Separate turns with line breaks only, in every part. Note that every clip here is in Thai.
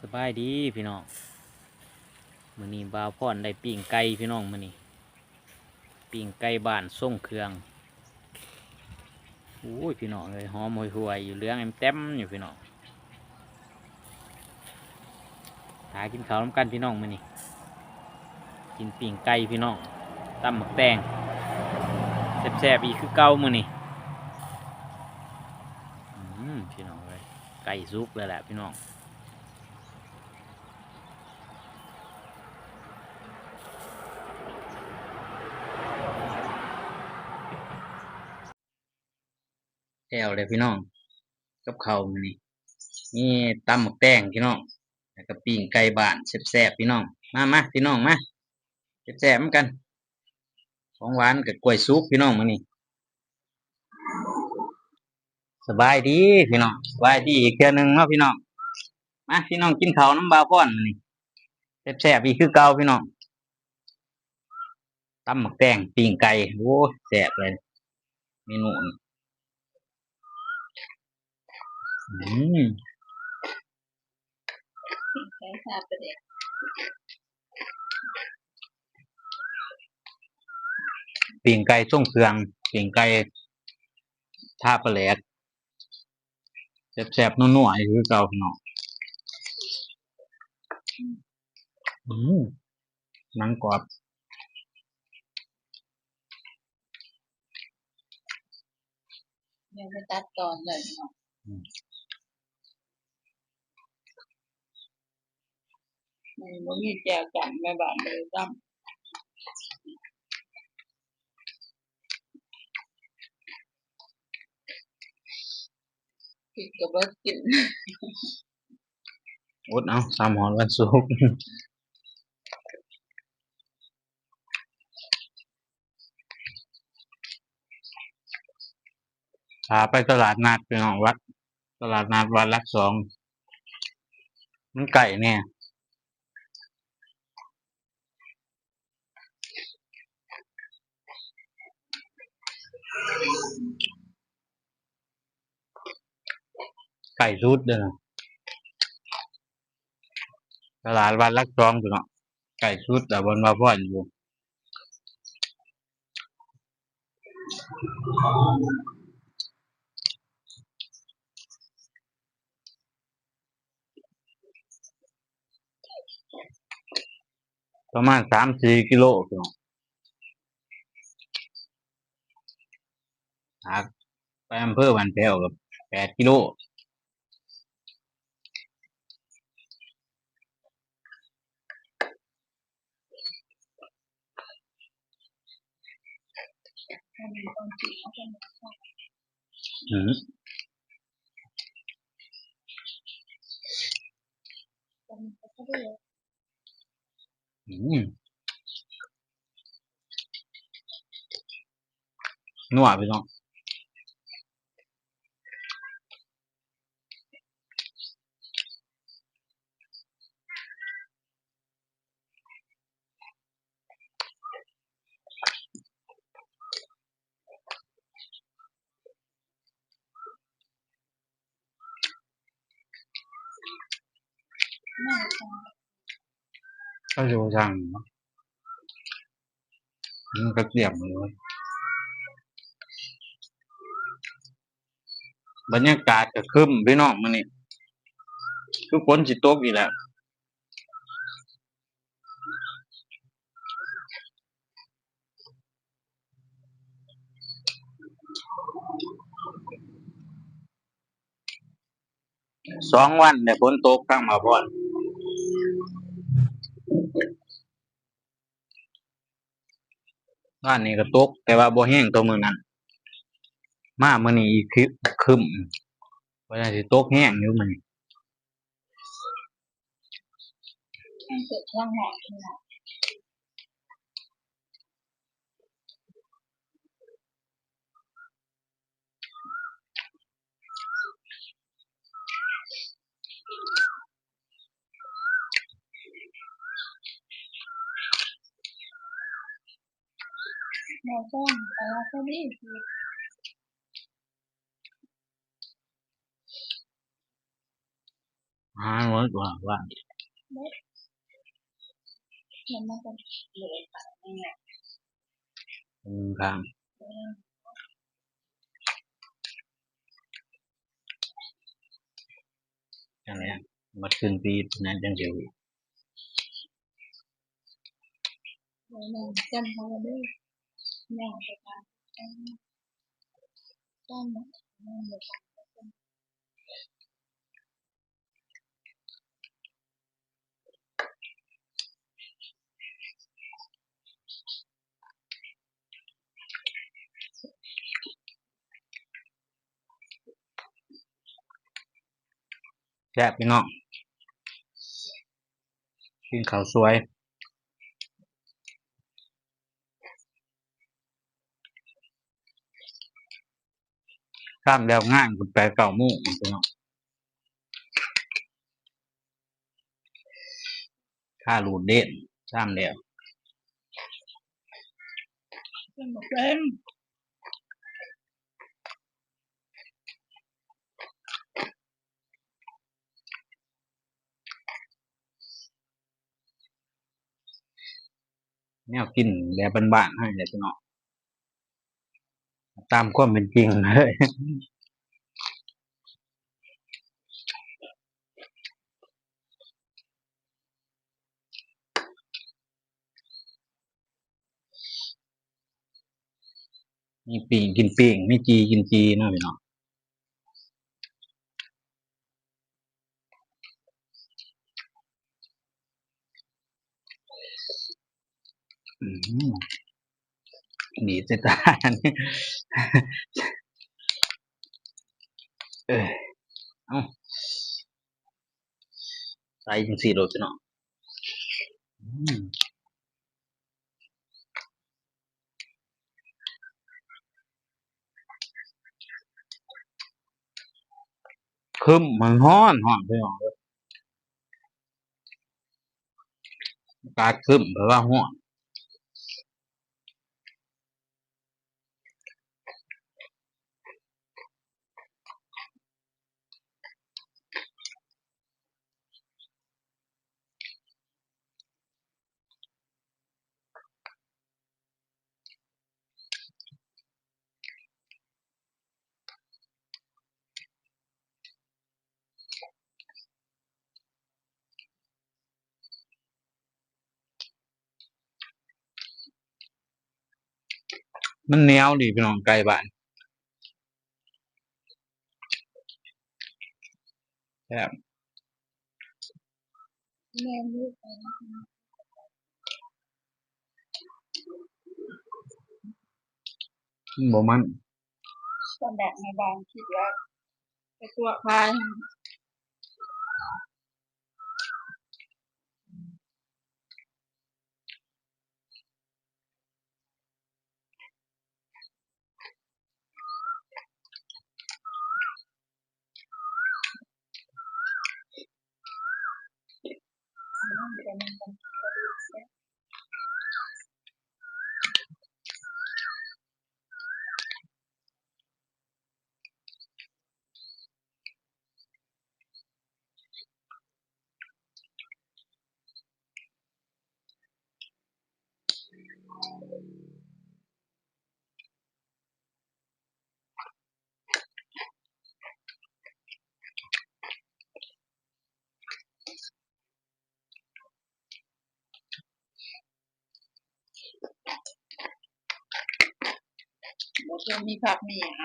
สบายดีพี่น้องมื้อนี้บ่าวพรได้ปิ้งไก่พี่น้องมื้อนี้ปิ้งไก่บ้านส่งเครื่องโอ้ยพี่น้องเลยหอมห่วยๆอยู่เหลืองเต็มอยู่พี่น้องหากินข้าวนำกันพี่น้องมื้อนี้กินปิ้งไก่พี่น้องตำหมึกแตงแซ่บๆอีกคือเก่ามื้อนี้พี่น้องเลยไก่สุกแล้วแหละพี่น้องแก้วเลยพี่น้องกับข้าวมื้อนี้นี่ตำหมึกแตงพี่น้องแล้วก็ปิ้งไก่บ้านแซ่บๆพี่น้องมาพี่น้องมาแซ่บๆเหมือนกันของหวานกับกล้วยสุกพี่น้องมื้อนี้สบายดีพี่น้องสบายดีอีกเทื่อนึงเนาะพี่น้องมาพี่น้องกินข้าวน้ำบาวพรมื้อนี้แซ่บๆอีกคือเก่าพี่น้องตำหมึกแตงปิ้งไก่โอ้แซ่บเลยเมนูนี้อืม
ใช้ชาประเด็ก
ปิ้งไก่ส่งเครื่องปิ้งไก่ท่าปลาแหลกแซ่บๆนัวๆอีกคือเก่าพี่น้องอืมหนังกรอบ
ยังไม่ตัดตอนเลยเนาะมันมีแจวจังแม่บ้านเลยตั้มกินกับว่ากิน
อดเอาสามหอนวันศุกร์พาไปตลาดนัดพี่น้องวัดตลาดนัดวัดหลักสองมันไก่เนี่ยไก่รุดเด้อนะตลาดวัดหลักสองพี่น้องไก่รุดแต่บนว่าพ่ออยู่ประมาณ3-4 กิโลพี่น้องหากไปอำเภอบ้านแพ้วกับ8 กิโล
มันมีต้องกินต้อง
อืม
ก็ได้
อืมนัวพี่น้อง
แม่ค่ะ
ก็อยู่ทางเนาะมันก็เตรียมเลยบรรยากาศก็ครึ้มพี่น้องมื้อนี้คือฝนสิตกอีกแล้ว2 วันเนี่ยฝนตกทั้งมาพรบ้านนี้ก็ตกแต่ว่าบ่แห้งตัวมื้อนั้นมามื้อนี้อีกครึ้มว่าน่าสิตกแห้งอยู่มื้อนี้
ให้เกิดช่องหอมนะเราต้องเราก็ดี
ร้อยกว่าว่า
มันก็เลยไปเนี่ย
ทางอะไรมาขึ้นปีนั้นจังเดียว
มันจำเขาได้เนี่ยไปทำต้นมันเลย
แซ่บพี่น้องกินข้าวสวยข้ามแล้วง่ายคุณแปลเก่ามู่พี่น้องข้ารูดเด่นข้ามแล้ว
เป็น
แนวกินแบบบ้านๆให้เลยพี่น้องตามความเป็นจริงเลยมีปีงกินปีงมีจีกินจีเนาะพี่น้องดีเสียตานี่เออเอ้าใส่จังสี่โดดพี่น้องคึมมันฮ้อนฮ้อนพี่น้องอากาศคึมแปลว่าฮ้อนมันเหนียวดีพี่น้องไก่บ้านแซ่บ
แม่ลูกไป
บ่มัน
ตอนแดดในบ้านคิดว่าไปตัวพายบอกว่ามีผักมีอย่างไร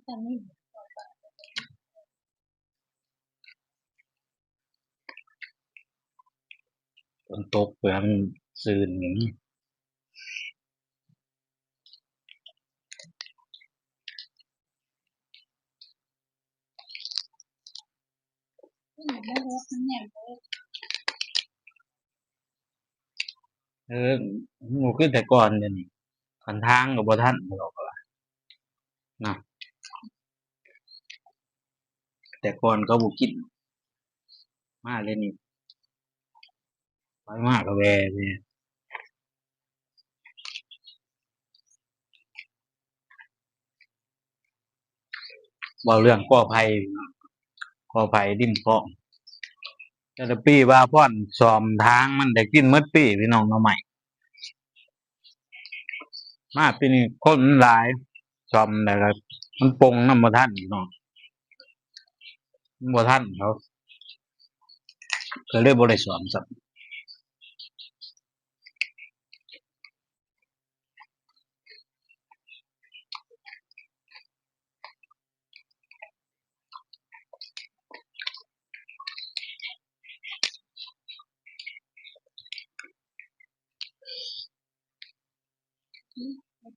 ตอนนี้
ฝนตกเปลือกมันซื่นอย่างนี้
ไม่รู้มันแหนมเลย
หมูขึ้นแต่ก่อนเดี๋ยวนี้ขันทางกับบ่ทันหรอกว่าเนาะแต่ก่อนก็บ่กินมาเลยนี่ไปมากก็แวเลยบ่เรื่องก่อไผ่ก่อไผ่ริมคลองแต่ละปีว่าพ่อนซ่อมทางมันได้กินหมดปีพี่น้องเนาะใหม่มาปีนี้คนมันหลายซ่อมแล้วก็มันปงนำบ่ทันพี่น้องมันบ่ทันเขาก็เลยบ่ได้ซ่อมซัก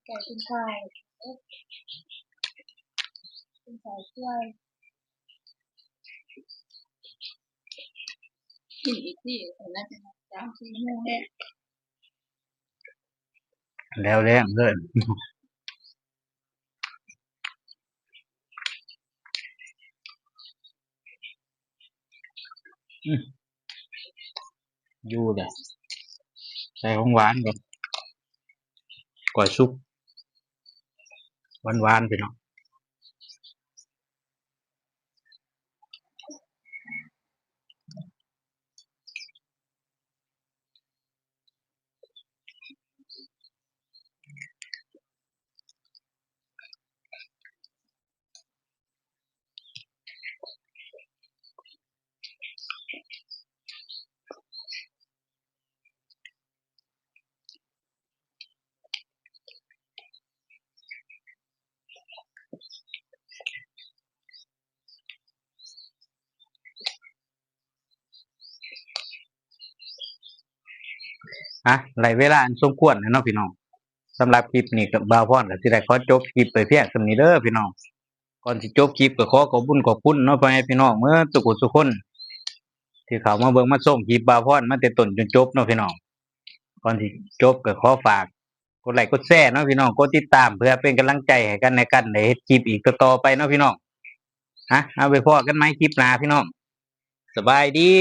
แก่เป็นชายเป็นสายช่วยกินอีกที่แต่น่าจะ3-4 โมง
แล้วแรงเด้ออยู่เด้อใส่ของหวานก่อนก่อยสุกหวานๆพี่น้องหลายเวลาอันสมควรแล้วเนาะพี่น้องสำหรับคลิปนี้ก็บ่าวพรก็สิได้ขอจบคลิปไปเพียงส่ำนี้เด้อพี่น้องก่อนสิจบคลิปก็ขอขอบคุณเนาะพ่อแม่พี่น้องเมื่อทุกคนทุกคนที่เข้ามาเบิ่งมาชมคลิปบ่าวพรมาแต่ต้นจนจบเนาะพี่น้องก่อนสิจบก็ขอฝากกดไลค์กดแชร์เนาะพี่น้องกดติดตามเพื่อเป็นกำลังใจให้กันในการได้เฮ็ดคลิปอีกต่อๆไปเนาะพี่น้องเอาไปพ้อกันใหม่คลิปหน้าพี่น้องสบายดี